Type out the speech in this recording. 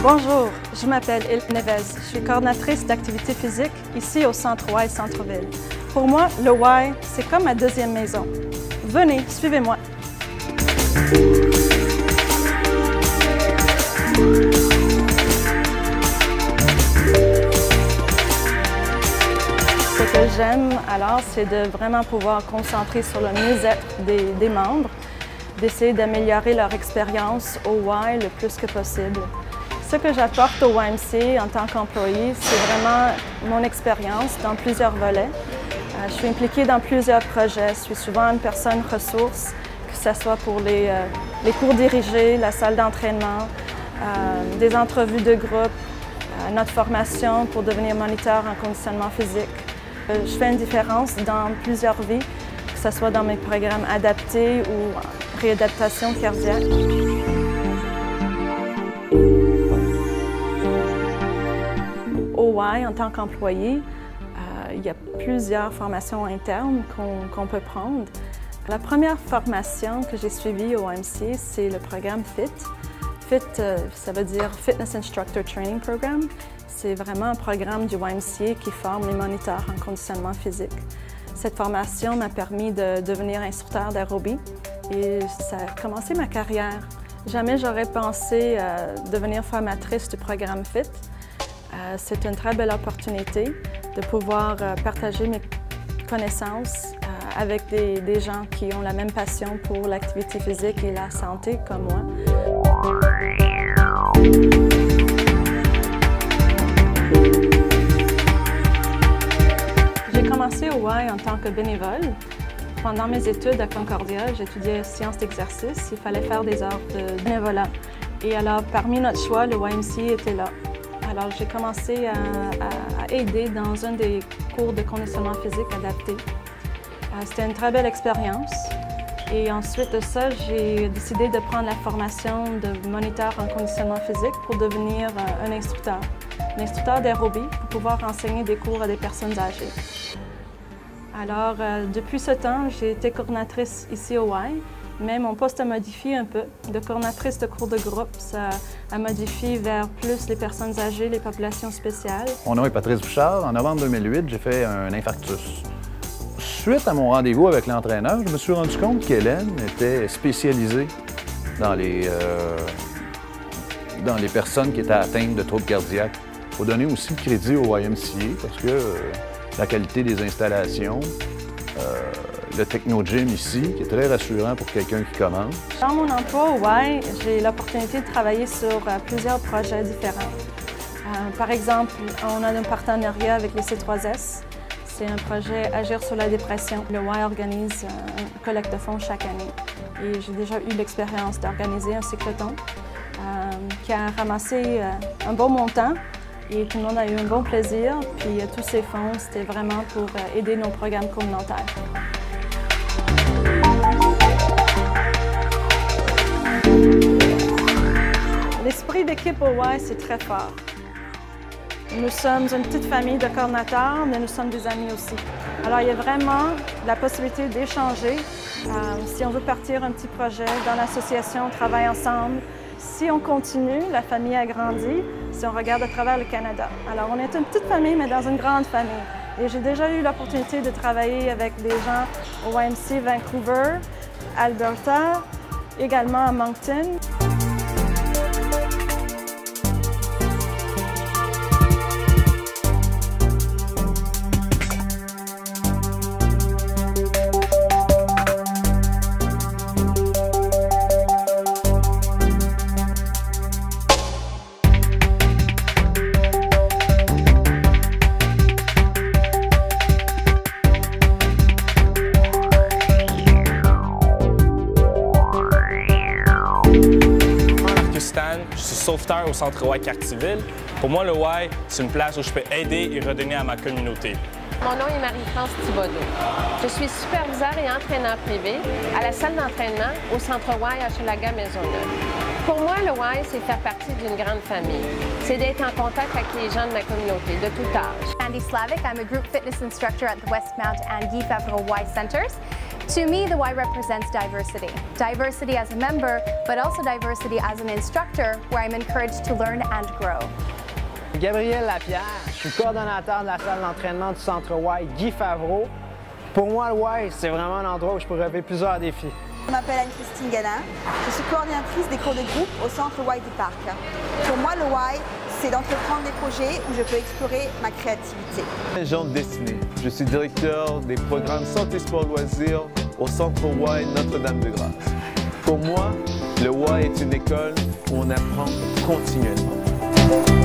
Bonjour, je m'appelle Hélène Neves. Je suis coordinatrice d'activité physique ici au Centre Y Centre-Ville. Pour moi, le Y, c'est comme ma deuxième maison. Venez, suivez-moi. Ce que j'aime alors, c'est de vraiment pouvoir concentrer sur le mieux-être des membres, d'essayer d'améliorer leur expérience au Y le plus que possible. Ce que j'apporte au YMCA en tant qu'employé, c'est vraiment mon expérience dans plusieurs volets. Je suis impliquée dans plusieurs projets. Je suis souvent une personne ressource, que ce soit pour les cours dirigés, la salle d'entraînement, des entrevues de groupe, notre formation pour devenir moniteur en conditionnement physique. Je fais une différence dans plusieurs vies, que ce soit dans mes programmes adaptés ou réadaptation cardiaque. Au Y, en tant qu'employé, il y a plusieurs formations internes qu'on peut prendre. La première formation que j'ai suivie au YMCA, c'est le programme FIT. FIT, ça veut dire Fitness Instructor Training Program. C'est vraiment un programme du YMCA qui forme les moniteurs en conditionnement physique. Cette formation m'a permis de devenir instructeur d'aérobie et ça a commencé ma carrière. Jamais j'aurais pensé devenir formatrice du programme FIT. C'est une très belle opportunité de pouvoir partager mes connaissances avec des gens qui ont la même passion pour l'activité physique et la santé comme moi. J'ai commencé au Y en tant que bénévole. Pendant mes études à Concordia, j'étudiais sciences d'exercice. Il fallait faire des heures de bénévolat. Et alors, parmi notre choix, le YMCA était là. Alors, j'ai commencé à aider dans un des cours de conditionnement physique adapté. C'était une très belle expérience. Et ensuite de ça, j'ai décidé de prendre la formation de moniteur en conditionnement physique pour devenir un instructeur d'aérobie pour pouvoir enseigner des cours à des personnes âgées. Alors, depuis ce temps, j'ai été coordinatrice ici au Y. Mais mon poste a modifié un peu. De coordinatrice de cours de groupe, ça a modifié vers plus les personnes âgées, les populations spéciales. Mon nom est Patrice Bouchard. En novembre 2008, j'ai fait un infarctus. Suite à mon rendez-vous avec l'entraîneur, je me suis rendu compte qu'Hélène était spécialisée dans les personnes qui étaient atteintes de troubles cardiaques. Il faut donner aussi le crédit au YMCA parce que la qualité des installations, le Techno-Gym ici, qui est très rassurant pour quelqu'un qui commence. Dans mon emploi au Y, j'ai l'opportunité de travailler sur plusieurs projets différents. Par exemple, on a un partenariat avec les C3S. C'est un projet Agir sur la dépression. Le Y organise une collecte de fonds chaque année. Et j'ai déjà eu l'expérience d'organiser un cycloton qui a ramassé un bon montant. Et tout le monde a eu un bon plaisir. Puis tous ces fonds, c'était vraiment pour aider nos programmes communautaires. L'esprit d'équipe au Y, c'est très fort. Nous sommes une petite famille de coordinateurs, mais nous sommes des amis aussi. Alors, il y a vraiment la possibilité d'échanger. Si on veut partir un petit projet dans l'association, on travaille ensemble. Si on continue, la famille a grandi, si on regarde à travers le Canada. Alors, on est une petite famille, mais dans une grande famille. Et j'ai déjà eu l'opportunité de travailler avec des gens au YMCA Vancouver, Alberta, également à Moncton. Je suis sauveteur au Centre Y Cartierville. Pour moi, le Y, c'est une place où je peux aider et redonner à ma communauté. Mon nom est Marie-France Thibodeau. Je suis superviseur et entraîneur privé à la salle d'entraînement au Centre Y à Hochelaga Maisonneuve. Pour moi, le Y, c'est faire partie d'une grande famille. C'est d'être en contact avec les gens de ma communauté, de tout âge. Andy Slavic, I'm a group fitness instructor at the Westmount and Guy Favreau Y Centers. To me, the Y represents diversity. Diversity as a member, but also diversity as an instructor, where I'm encouraged to learn and grow. Gabriel Lapierre, je suis coordonnateur de la salle d'entraînement du Centre Y Guy Favreau. Pour moi, le Y, c'est vraiment un endroit où je peux relever plusieurs défis. Je m'appelle Anne-Christine Ganin, je suis coordinatrice des cours de groupe au Centre Y du Parc. Pour moi, le Y, c'est d'entreprendre des projets où je peux explorer ma créativité. Jean Destiné, je suis directeur des programmes Santé Sport Loisirs au Centre Y Notre-Dame-de-Grâce. Pour moi, le Y est une école où on apprend continuellement.